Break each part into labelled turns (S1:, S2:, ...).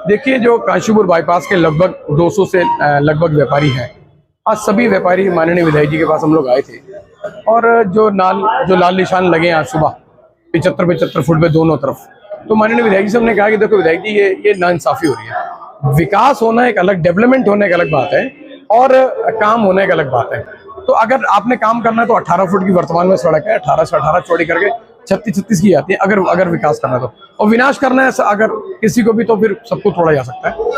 S1: देखिए, जो काशीपुर बाईपास के लगभग 200 से लगभग व्यापारी हैं, आज सभी व्यापारी माननीय विधायक जी के पास हम लोग आए थे। और जो लाल निशान लगे हैं आज सुबह 75 फुट पे दोनों तरफ, तो माननीय विधायक जी से हमने कहा कि देखो विधायक जी, ये नाइंसाफी हो रही है। विकास होना एक अलग, डेवलपमेंट होने एक अलग बात है और काम होना एक अलग बात है। तो अगर आपने काम करना है तो 18 फुट की वर्तमान में सड़क है, 18 से 18 चौड़ी करके 36 की जाती है अगर विकास करना है तो, और विनाश करना है अगर किसी को भी, तो फिर सबको तोड़ा जा सकता है।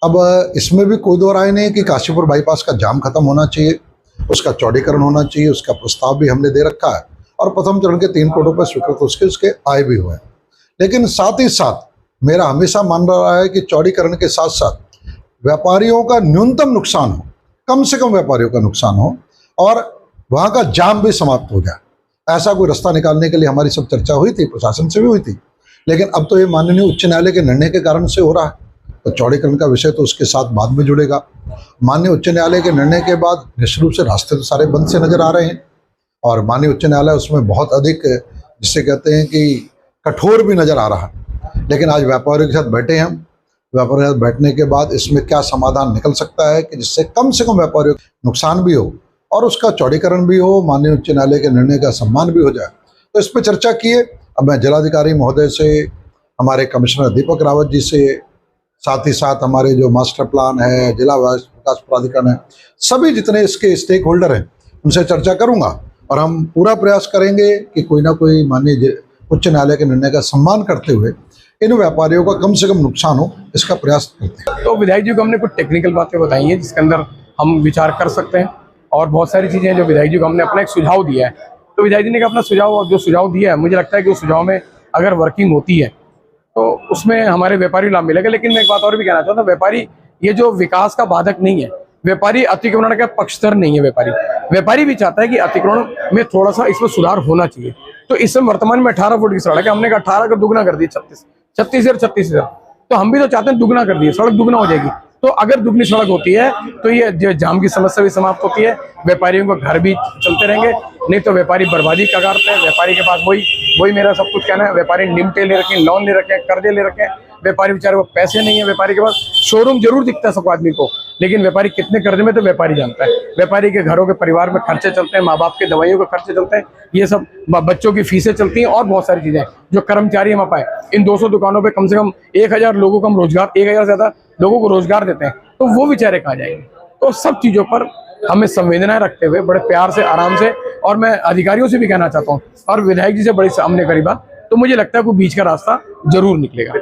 S2: अब इसमें भी कोई दो राय नहीं कि काशीपुर बाईपास का जाम खत्म होना चाहिए, उसका चौड़ीकरण होना चाहिए, उसका प्रस्ताव भी हमने दे रखा है और प्रथम चरण के 3 करोड़ रुपये स्वीकृत उसके आए भी हुए हैं। लेकिन साथ ही साथ मेरा हमेशा मान रहा है कि चौड़ीकरण के साथ साथ व्यापारियों का न्यूनतम नुकसान हो, कम से कम व्यापारियों का नुकसान हो और वहाँ का जाम भी समाप्त हो जाए। ऐसा कोई रास्ता निकालने के लिए हमारी सब चर्चा हुई थी, प्रशासन से भी हुई थी। लेकिन अब तो ये माननीय उच्च न्यायालय के निर्णय के कारण से हो रहा है, तो चौड़ीकरण का विषय तो उसके साथ बाद में जुड़ेगा। माननीय उच्च न्यायालय के निर्णय के बाद निश्चित रूप से रास्ते तो सारे बंद से नजर आ रहे हैं और माननीय उच्च न्यायालय उसमें बहुत अधिक, जिसे कहते हैं कि कठोर भी नजर आ रहा है। लेकिन आज व्यापारियों के साथ बैठे हैं, व्यापारियों के साथ बैठने के बाद इसमें क्या समाधान निकल सकता है कि जिससे कम से कम व्यापारियों को नुकसान भी हो और उसका चौड़ीकरण भी हो, माननीय उच्च न्यायालय के निर्णय का सम्मान भी हो जाए। तो इस पर चर्चा किए। अब मैं जिलाधिकारी महोदय से, हमारे कमिश्नर दीपक रावत जी से, साथ ही साथ हमारे जो मास्टर प्लान है, जिला विकास प्राधिकरण है, सभी जितने इसके स्टेक होल्डर हैं उनसे चर्चा करूंगा और हम पूरा प्रयास करेंगे कि कोई ना कोई माननीय उच्च न्यायालय के निर्णय का सम्मान करते हुए इन व्यापारियों का कम से कम नुकसान हो, इसका प्रयास करते हैं।
S1: तो विधायक जी को हमने कुछ टेक्निकल बातें बताई हैं जिसके अंदर हम विचार कर सकते हैं और बहुत सारी चीज़ें हैं जो विधायक जी को हमने अपना एक सुझाव दिया है। तो विधायक जी ने अपना सुझाव दिया है, मुझे लगता है कि उस सुझाव में अगर वर्किंग होती है तो उसमें हमारे व्यापारी लाभ मिलेगा। लेकिन मैं एक बात और भी कहना चाहता हूँ, व्यापारी ये जो विकास का बाधक नहीं है, व्यापारी अतिक्रमण का पक्षधर नहीं है। व्यापारी भी चाहता है कि अतिक्रमण में थोड़ा सा इसमें सुधार होना चाहिए। तो इस समय वर्तमान में 18 फुट की सड़क है, हमने कहा 18 का दुगना कर दी, 36 तो हम भी तो चाहते हैं दुगना कर दिए, सड़क दुगना हो जाएगी। तो अगर दुगनी सड़क होती है तो ये जो जाम की समस्या भी समाप्त होती है, व्यापारियों को घर भी चलते रहेंगे। नहीं तो व्यापारी बर्बादी कगारते हैं। व्यापारी के पास वही मेरा सब कुछ कहना है, व्यापारी निमटे ले रखे हैं, लोन ले रखे हैं, कर्जे ले रखे हैं। व्यापारी बेचारे को पैसे नहीं है, व्यापारी के पास शोरूम जरूर दिखता है सबको आदमी को, लेकिन व्यापारी कितने कर्जे में तो व्यापारी जानता है। व्यापारी के घरों के परिवार में खर्चे चलते हैं, माँ बाप के दवाइयों के खर्चे चलते हैं, ये सब बच्चों की फीसें चलती हैं और बहुत सारी चीजें। जो कर्मचारी हम पाए, इन 200 दुकानों पे कम से कम 1000 लोगों को हम रोजगार, 1000 से ज्यादा लोगों को रोजगार देते हैं, तो वो बेचारे कहाँ जाएंगे। तो सब चीजों पर हमें संवेदनाएं रखते हुए बड़े प्यार से, आराम से, और मैं अधिकारियों से भी कहना चाहता हूँ और विधायक जी से बड़ी सामने करी बात, तो मुझे लगता है कोई बीच का रास्ता जरूर निकलेगा।